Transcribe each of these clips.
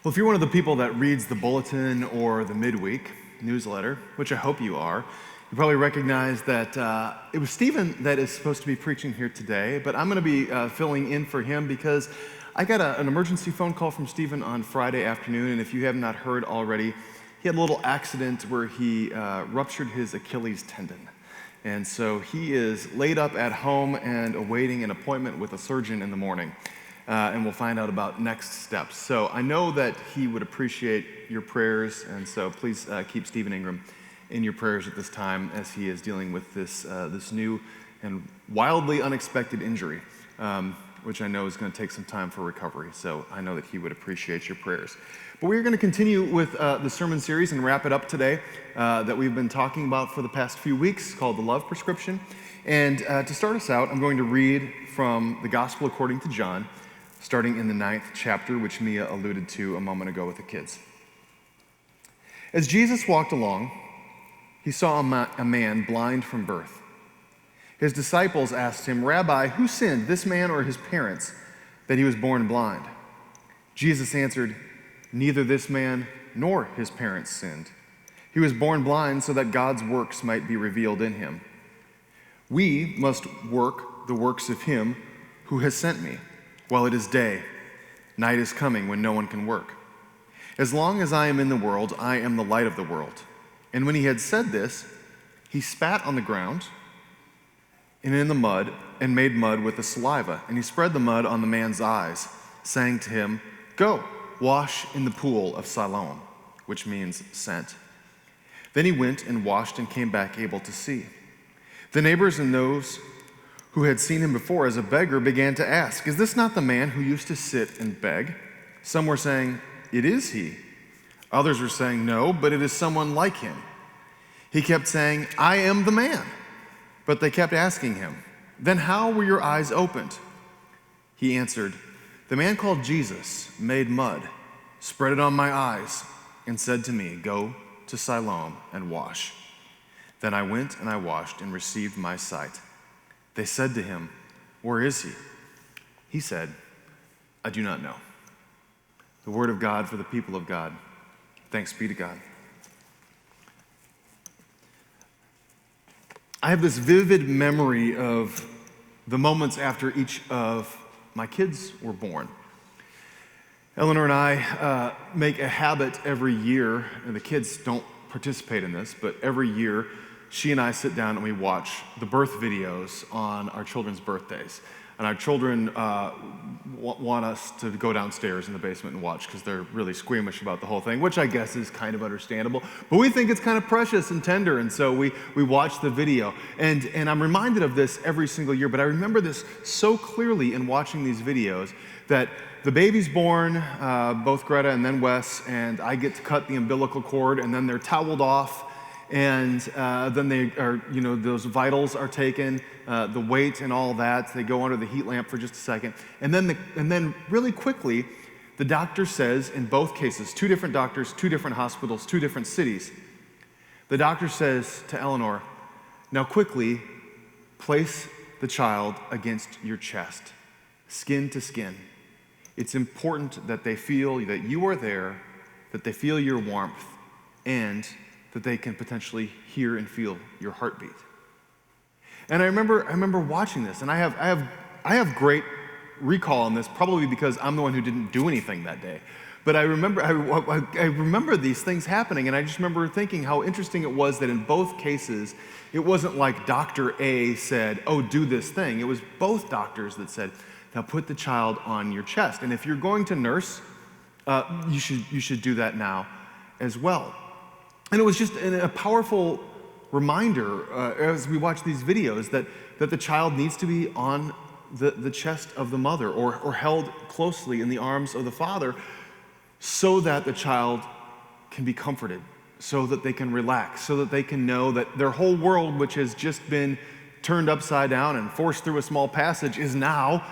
Well, if you're one of the people that reads the bulletin or the midweek newsletter, which I hope you are, you probably recognize that it was Stephen that is supposed to be preaching here today, but I'm going to be filling in for him because I got an emergency phone call from Stephen on Friday afternoon, and if you have not heard already, he had a little accident where he ruptured his Achilles tendon. And so he is laid up at home and awaiting an appointment with a surgeon in the morning. And we'll find out about next steps. So I know that he would appreciate your prayers, and so please keep Stephen Ingram in your prayers at this time as he is dealing with this new and wildly unexpected injury, which I know is going to take some time for recovery. So I know that he would appreciate your prayers. But we're going to continue with the sermon series and wrap it up today that we've been talking about for the past few weeks, called The Love Prescription. And to start us out, I'm going to read from the Gospel according to John, starting in the 9th chapter, which Mia alluded to a moment ago with the kids. As Jesus walked along, he saw a man blind from birth. His disciples asked him, "Rabbi, who sinned, this man or his parents, that he was born blind?" Jesus answered, "Neither this man nor his parents sinned. He was born blind so that God's works might be revealed in him. We must work the works of him who has sent me. While it is day, night is coming when no one can work. As long as I am in the world, I am the light of the world." And when he had said this, he spat on the ground and in the mud and made mud with the saliva. And he spread the mud on the man's eyes, saying to him, "Go, wash in the pool of Siloam," which means sent. Then he went and washed and came back able to see. The neighbors and those who had seen him before as a beggar began to ask, "Is this not the man who used to sit and beg?" Some were saying, "It is he." Others were saying, "No, but it is someone like him." He kept saying, "I am the man." But they kept asking him, "Then how were your eyes opened?" He answered, "The man called Jesus made mud, spread it on my eyes, and said to me, 'Go to Siloam and wash.' Then I went and I washed and received my sight." They said to him, "Where is he?" He said, "I do not know." The word of God for the people of God. Thanks be to God. I have this vivid memory of the moments after each of my kids were born. Eleanor and I make a habit every year, and the kids don't participate in this, but every year she and I sit down and we watch the birth videos on our children's birthdays. And our children want us to go downstairs in the basement and watch because they're really squeamish about the whole thing, which I guess is kind of understandable. But we think it's kind of precious and tender, and so we watch the video. And I'm reminded of this every single year, but I remember this so clearly in watching these videos that the baby's born, both Greta and then Wes, and I get to cut the umbilical cord, and then they're toweled off. And then they are, those vitals are taken, the weight and all that. They go under the heat lamp for just a second. And then really quickly, the doctor says, in both cases, two different doctors, two different hospitals, two different cities, the doctor says to Eleanor, "Now quickly, place the child against your chest, skin to skin. It's important that they feel that you are there, that they feel your warmth, and that they can potentially hear and feel your heartbeat." And I remember watching this, and I have great recall on this, probably because I'm the one who didn't do anything that day. But I remember these things happening, and I just remember thinking how interesting it was that in both cases, it wasn't like Dr. A said, "Oh, do this thing." It was both doctors that said, "Now put the child on your chest. And if you're going to nurse, you should do that now as well." And it was just a powerful reminder as we watch these videos that the child needs to be on the chest of the mother or held closely in the arms of the father so that the child can be comforted, so that they can relax, so that they can know that their whole world, which has just been turned upside down and forced through a small passage, is now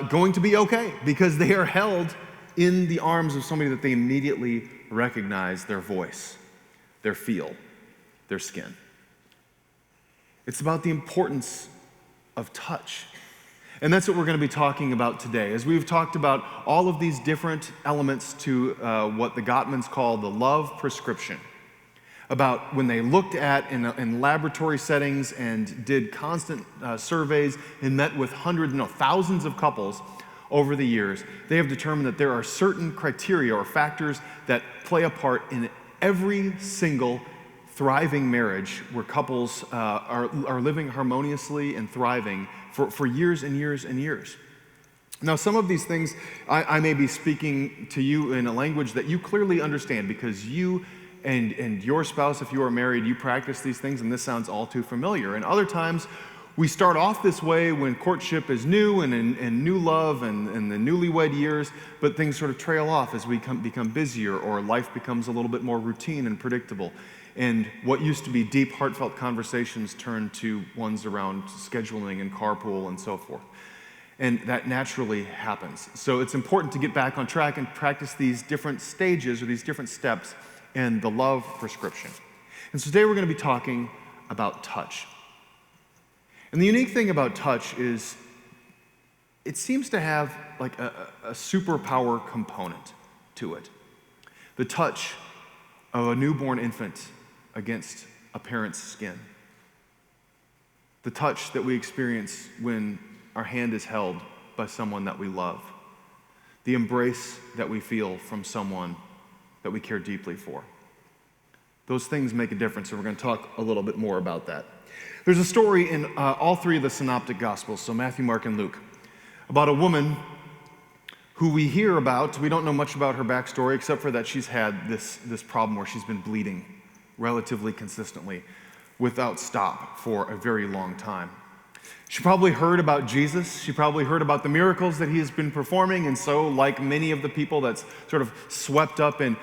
going to be okay because they are held in the arms of somebody that they immediately recognize their voice, their feel, their skin. It's about the importance of touch. And that's what we're going to be talking about today. As we've talked about all of these different elements to what the Gottmans call the love prescription, about when they looked at in laboratory settings and did constant surveys and met with hundreds, no, thousands of couples over the years, they have determined that there are certain criteria or factors that play a part in every single thriving marriage where couples are living harmoniously and thriving for years and years and years. Now, some of these things I may be speaking to you in a language that you clearly understand because you and your spouse, if you are married, you practice these things, and this sounds all too familiar. And other times, we start off this way when courtship is new and new love and the newlywed years, but things sort of trail off as we become busier or life becomes a little bit more routine and predictable. And what used to be deep, heartfelt conversations turn to ones around scheduling and carpool and so forth. And that naturally happens. So it's important to get back on track and practice these different stages or these different steps in the love prescription. And so today we're going to be talking about touch. And the unique thing about touch is it seems to have like a superpower component to it. The touch of a newborn infant against a parent's skin. The touch that we experience when our hand is held by someone that we love. The embrace that we feel from someone that we care deeply for. Those things make a difference, and we're going to talk a little bit more about that. There's a story in all three of the synoptic gospels, so Matthew, Mark, and Luke, about a woman who we hear about. We don't know much about her backstory except for that she's had this problem where she's been bleeding relatively consistently without stop for a very long time. She probably heard about Jesus. She probably heard about the miracles that he has been performing, and so like many of the people that's sort of swept up in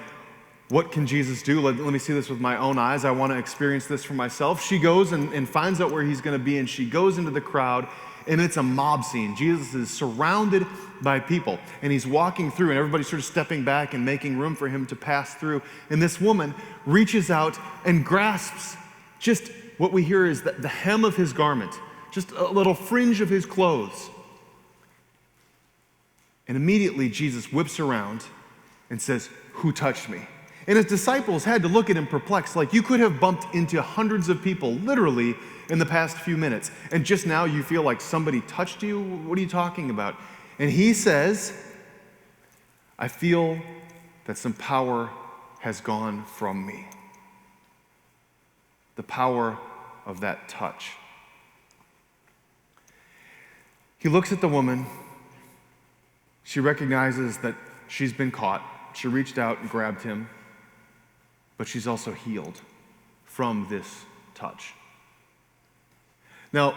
what can Jesus do? Let me see this with my own eyes. I want to experience this for myself. She goes and finds out where he's going to be, and she goes into the crowd, and it's a mob scene. Jesus is surrounded by people, and he's walking through, and everybody's sort of stepping back and making room for him to pass through. And this woman reaches out and grasps just what we hear is the hem of his garment, just a little fringe of his clothes. And immediately Jesus whips around and says, "Who touched me?" And his disciples had to look at him perplexed, like you could have bumped into hundreds of people, literally, in the past few minutes. And just now you feel like somebody touched you? What are you talking about? And he says, "I feel that some power has gone from me." The power of that touch. He looks at the woman. She recognizes that she's been caught. She reached out and grabbed him. But she's also healed from this touch. Now,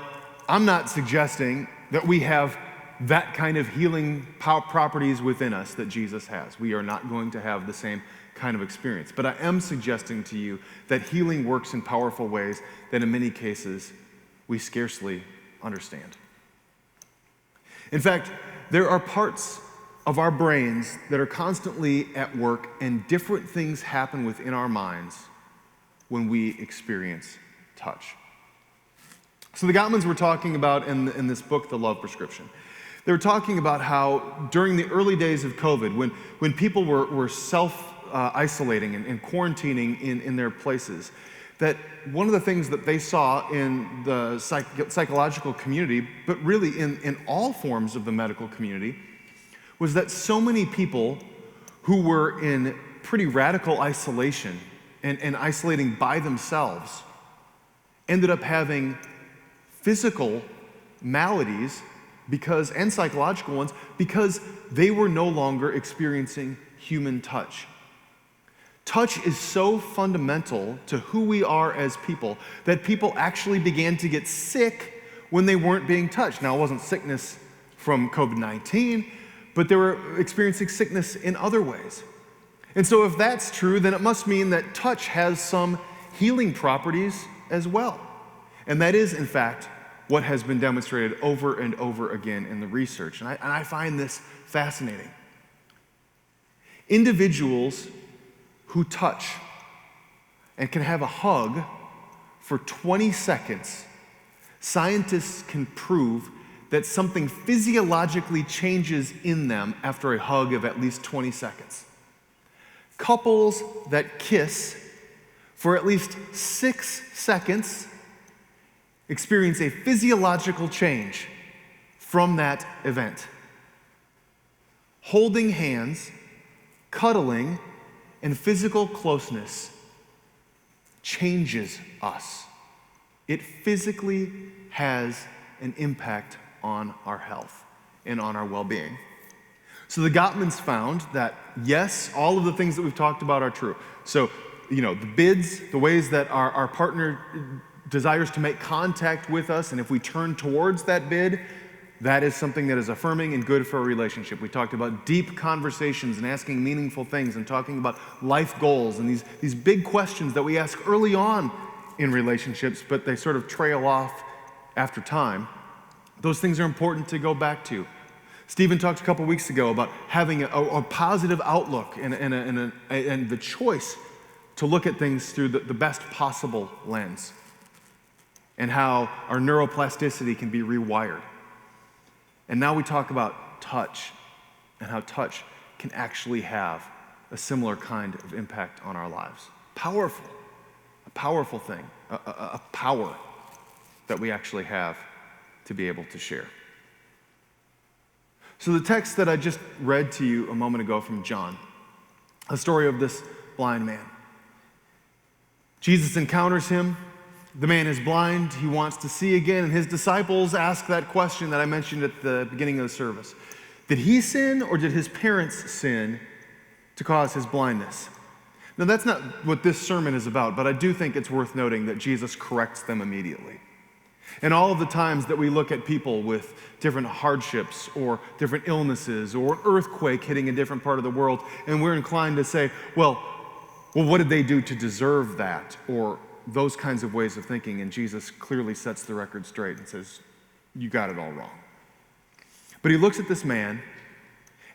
I'm not suggesting that we have that kind of healing properties within us that Jesus has. We are not going to have the same kind of experience. But I am suggesting to you that healing works in powerful ways that in many cases we scarcely understand. In fact, there are parts of our brains that are constantly at work, and different things happen within our minds when we experience touch. So the Gottmans were talking about in this book, The Love Prescription. They were talking about how during the early days of COVID, when people were self-isolating and quarantining in their places, that one of the things that they saw in the psychological community, but really in all forms of the medical community, was that so many people who were in pretty radical isolation and isolating by themselves ended up having physical maladies and psychological ones because they were no longer experiencing human touch. Touch is so fundamental to who we are as people that people actually began to get sick when they weren't being touched. Now, it wasn't sickness from COVID-19, but they were experiencing sickness in other ways. And so if that's true, then it must mean that touch has some healing properties as well. And that is, in fact, what has been demonstrated over and over again in the research. And I find this fascinating. Individuals who touch and can have a hug for 20 seconds, scientists can prove that something physiologically changes in them after a hug of at least 20 seconds. Couples that kiss for at least 6 seconds experience a physiological change from that event. Holding hands, cuddling, and physical closeness changes us. It physically has an impact on our health and on our well-being. So the Gottmans found that, yes, all of the things that we've talked about are true. So, the bids, the ways that our partner desires to make contact with us, and if we turn towards that bid, that is something that is affirming and good for a relationship. We talked about deep conversations and asking meaningful things and talking about life goals and these big questions that we ask early on in relationships, but they sort of trail off after time. Those things are important to go back to. Stephen talked a couple weeks ago about having a positive outlook and the choice to look at things through the best possible lens, and how our neuroplasticity can be rewired. And now we talk about touch and how touch can actually have a similar kind of impact on our lives. Powerful, a powerful thing, a power that we actually have to be able to share. So the text that I just read to you a moment ago from John, a story of this blind man. Jesus encounters him. The man is blind. He wants to see again. And his disciples ask that question that I mentioned at the beginning of the service. Did he sin or did his parents sin to cause his blindness? Now, that's not what this sermon is about, but I do think it's worth noting that Jesus corrects them immediately. And all of the times that we look at people with different hardships or different illnesses or an earthquake hitting a different part of the world, and we're inclined to say, well, what did they do to deserve that? Or those kinds of ways of thinking. And Jesus clearly sets the record straight and says, you got it all wrong. But he looks at this man,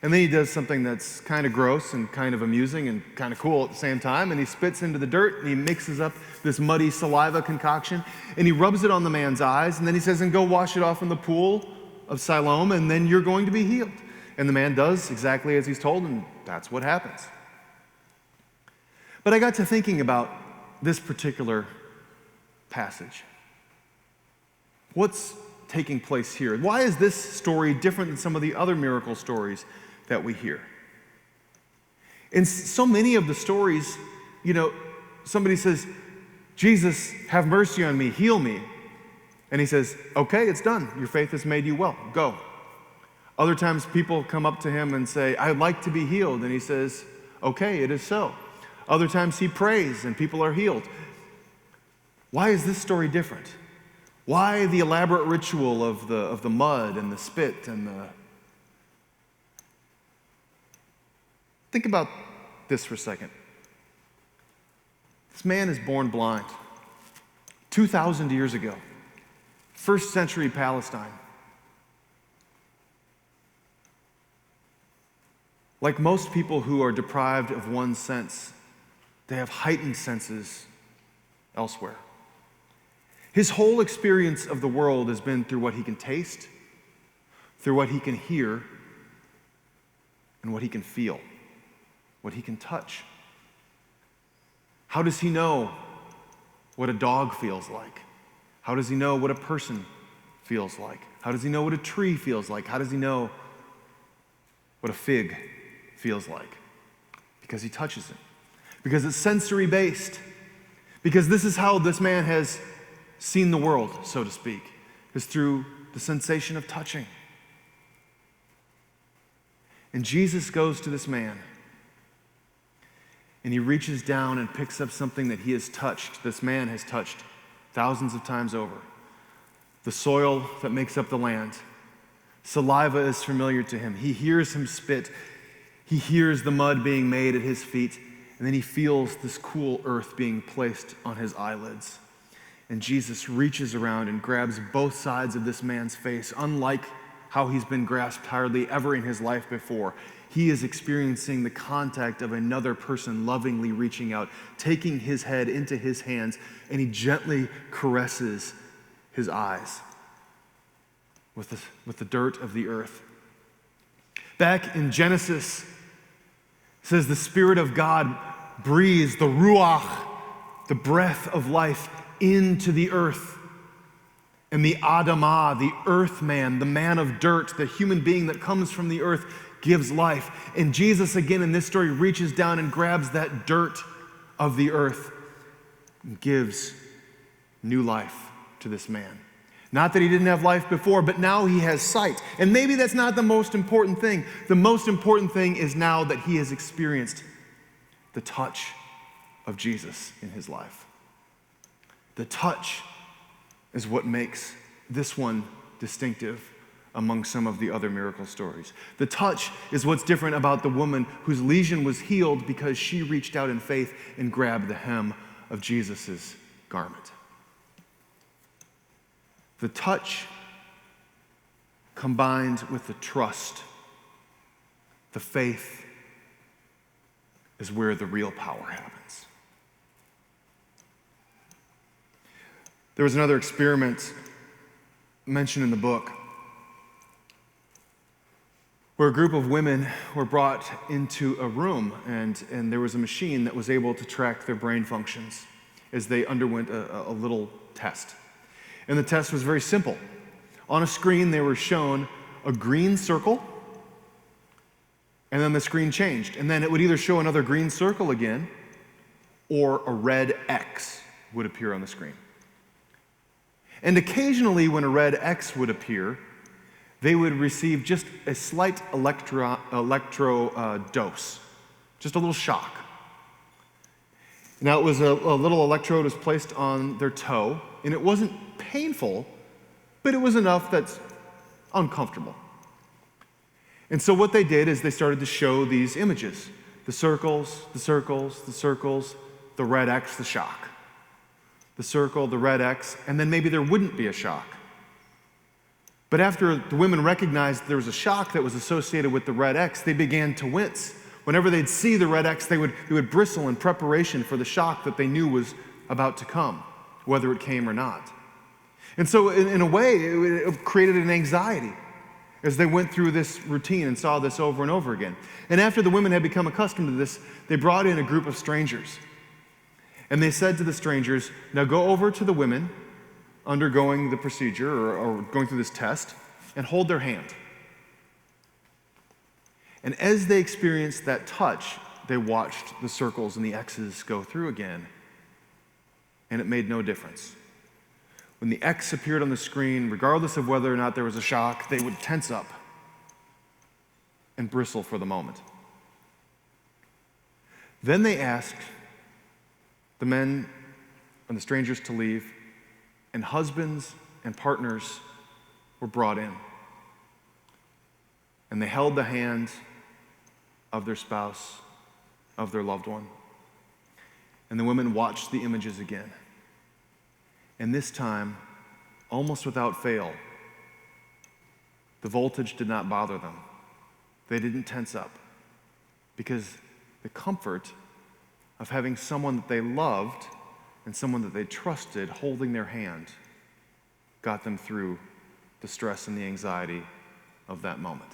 and then he does something that's kind of gross and kind of amusing and kind of cool at the same time, and he spits into the dirt, and he mixes up this muddy saliva concoction, and he rubs it on the man's eyes, and then he says, and go wash it off in the pool of Siloam, and then you're going to be healed. And the man does exactly as he's told, and that's what happens. But I got to thinking about this particular passage. What's taking place here? Why is this story different than some of the other miracle stories that we hear? In so many of the stories, somebody says, Jesus, have mercy on me, heal me. And he says, okay, it's done. Your faith has made you well. Go. Other times people come up to him and say, I'd like to be healed. And he says, okay, it is so. Other times he prays and people are healed. Why is this story different? Why the elaborate ritual of the mud and the spit and the... Think about this for a second. This man is born blind 2,000 years ago, first century Palestine. Like most people who are deprived of one sense, they have heightened senses elsewhere. His whole experience of the world has been through what he can taste, through what he can hear, and what he can feel, what he can touch. How does he know what a dog feels like? How does he know what a person feels like? How does he know what a tree feels like? How does he know what a fig feels like? Because he touches it. Because it's sensory based. Because this is how this man has seen the world, so to speak, is through the sensation of touching. And Jesus goes to this man, and he reaches down and picks up something that he has touched, this man has touched thousands of times over. The soil that makes up the land. Saliva is familiar to him. He hears him spit. He hears the mud being made at his feet, and then he feels this cool earth being placed on his eyelids. And Jesus reaches around and grabs both sides of this man's face, unlike how he's been grasped hardly ever in his life before. He is experiencing the contact of another person lovingly reaching out, taking his head into his hands, and he gently caresses his eyes. with the dirt of the earth. Back in Genesis, it says the Spirit of God breathes the ruach, the breath of life, into the earth. And the Adamah, the earth man, the man of dirt, the human being that comes from the earth, gives life. And Jesus, again in this story, reaches down and grabs that dirt of the earth and gives new life to this man. Not that he didn't have life before, but now he has sight. And maybe that's not the most important thing. The most important thing is now that he has experienced the touch of Jesus in his life. The touch is what makes this one distinctive among some of the other miracle stories. The touch is what's different about the woman whose lesion was healed because she reached out in faith and grabbed the hem of Jesus' garment. The touch combined with the trust, the faith, is where the real power happens. There was another experiment mentioned in the book where a group of women were brought into a room and there was a machine that was able to track their brain functions as they underwent a little test. And the test was very simple. On a screen, they were shown a green circle, and then the screen changed. And then it would either show another green circle again, or a red X would appear on the screen. And occasionally, when a red X would appear, they would receive just a slight electro dose, just a little shock. Now, it was a little electrode was placed on their toe, and it wasn't painful, but it was enough that's uncomfortable. And so what they did is they started to show these images, the circles, the circles, the circles, the red X, the shock. The circle, the red X, and then maybe there wouldn't be a shock. But after the women recognized there was a shock that was associated with the red X, they began to wince. Whenever they'd see the red X, they would bristle in preparation for the shock that they knew was about to come, whether it came or not. And so in a way, it created an anxiety as they went through this routine and saw this over and over again. And after the women had become accustomed to this, they brought in a group of strangers. And they said to the strangers, now go over to the women undergoing the procedure or going through this test and hold their hand. And as they experienced that touch, they watched the circles and the X's go through again, and it made no difference. When the X appeared on the screen, regardless of whether or not there was a shock, they would tense up and bristle for the moment. Then they asked the men and the strangers to leave, and husbands and partners were brought in. And they held the hand of their spouse, of their loved one. And the women watched the images again. And this time, almost without fail, the voltage did not bother them. They didn't tense up because the comfort of having someone that they loved and someone that they trusted holding their hand got them through the stress and the anxiety of that moment.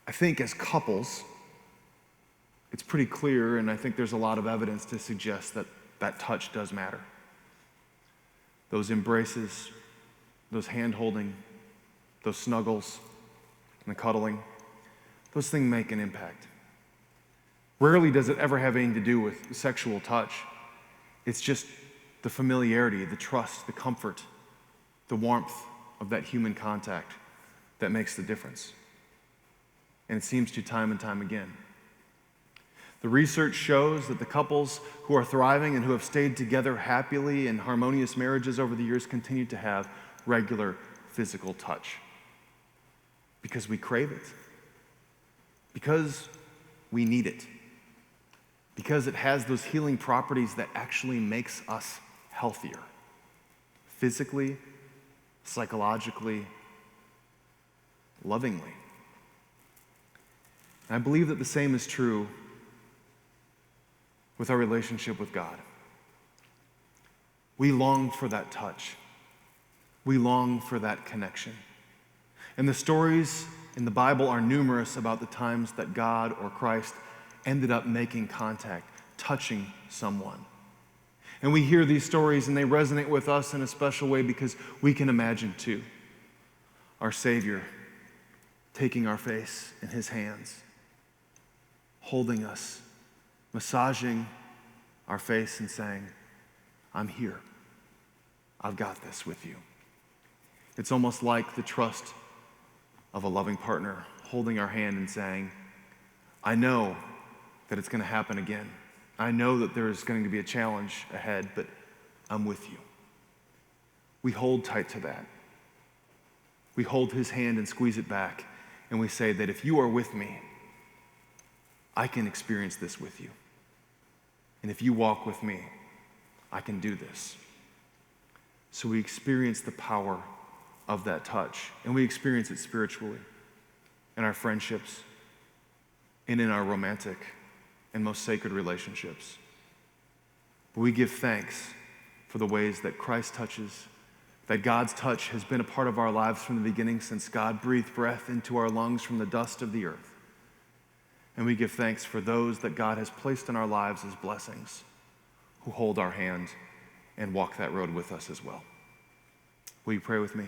I think as couples, it's pretty clear, and I think there's a lot of evidence to suggest that that touch does matter. Those embraces, those hand-holding, those snuggles, and the cuddling, those things make an impact. Rarely does it ever have anything to do with sexual touch. It's just the familiarity, the trust, the comfort, the warmth of that human contact that makes the difference. And it seems to time and time again. The research shows that the couples who are thriving and who have stayed together happily in harmonious marriages over the years continue to have regular physical touch. Because we crave it. Because we need it. Because it has those healing properties that actually makes us healthier. Physically, psychologically, lovingly. And I believe that the same is true with our relationship with God. We long for that touch. We long for that connection. And the stories in the Bible are numerous about the times that God or Christ ended up making contact, touching someone. And we hear these stories and they resonate with us in a special way because we can imagine too our Savior taking our face in his hands, holding us, massaging our face and saying, I'm here. I've got this with you. It's almost like the trust of a loving partner holding our hand and saying, I know that it's going to happen again. I know that there's going to be a challenge ahead, but I'm with you. We hold tight to that. We hold his hand and squeeze it back, and we say that if you are with me, I can experience this with you. And if you walk with me, I can do this. So we experience the power of that touch, and we experience it spiritually in our friendships and in our romantic and most sacred relationships. But we give thanks for the ways that Christ touches, that God's touch has been a part of our lives from the beginning since God breathed breath into our lungs from the dust of the earth. And we give thanks for those that God has placed in our lives as blessings, who hold our hand and walk that road with us as well. Will you pray with me?